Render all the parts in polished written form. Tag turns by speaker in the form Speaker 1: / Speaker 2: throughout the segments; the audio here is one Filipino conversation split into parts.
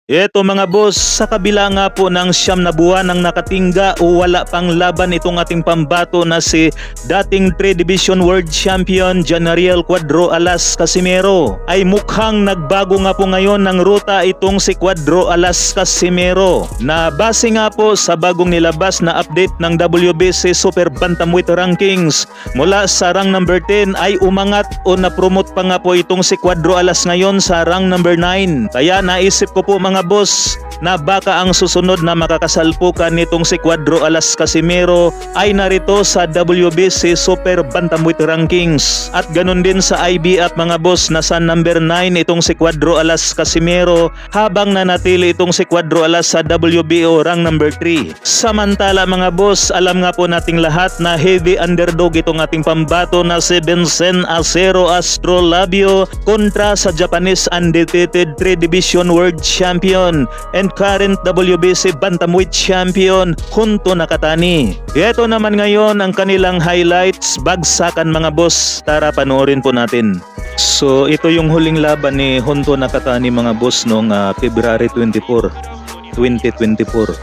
Speaker 1: Eto mga boss, sa kabila nga po ng 9 na buwan ng nakatingga o wala pang laban itong ating pambato na si dating 3 Division World Champion Janariel Cuadro Alas Casimero, ay mukhang nagbago nga po ngayon ng ruta itong si Cuadro Alas Casimero, na base nga po sa bagong nilabas na update ng WBC Super Bantamweight Rankings. Mula sa rank number 10 ay umangat o na-promote pa nga po itong si Cuadro Alas ngayon sa rank number 9. Kaya naisip ko po mga boss na baka ang susunod na makakasalpukan nitong si Cuadro Alas Casimero ay narito sa WBC Super Bantamweight Rankings. At ganun din sa IBF mga boss, na sa number 9 itong si Cuadro Alas Casimero, habang nanatili itong si Cuadro Alas sa WBO rank number 3. Samantala mga boss, alam nga po nating lahat na heavy underdog itong ating pambato na si Vincent Acero Astrolabio kontra sa Japanese undefeated 3 Division World Champion and current WBC Bantamweight Champion Honto Nakatani. Ito naman ngayon ang kanilang highlights, bagsakan mga boss. Tara panoorin po natin. So ito yung huling laban ni Honto Nakatani mga boss noong February 24, 2024.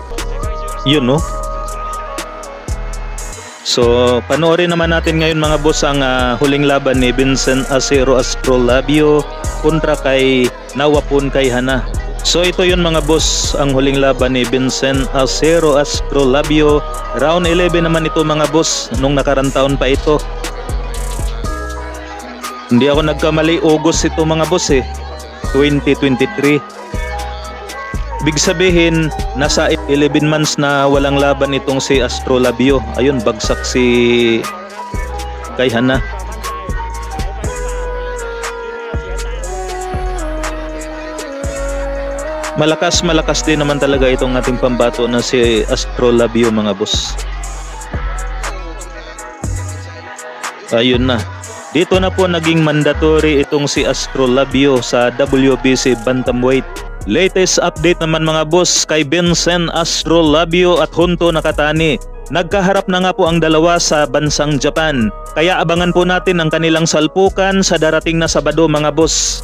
Speaker 1: Yun no? So panoorin naman natin ngayon mga boss ang huling laban ni Vincent Acero Astrolabio kontra kay Nawapon Kaihana. So ito yun mga boss, ang huling laban ni Vincent Acero Astrolabio. Round 11 naman ito mga boss, nung nakarang taon pa ito. Hindi ako nagkamali, August ito mga boss 2023. Big sabihin, nasa 11 months na walang laban itong si Astrolabio. Ayun, bagsak si Kaihana. Malakas din naman talaga itong ating pambato na si Astrolabio mga boss. Ayun na. Dito na po naging mandatory itong si Astrolabio sa WBC Bantamweight. Latest update naman mga boss kay Vincent Astrolabio at Honto Nakatani. Nagkaharap na nga po ang dalawa sa bansang Japan. Kaya abangan po natin ang kanilang salpukan sa darating na Sabado mga boss.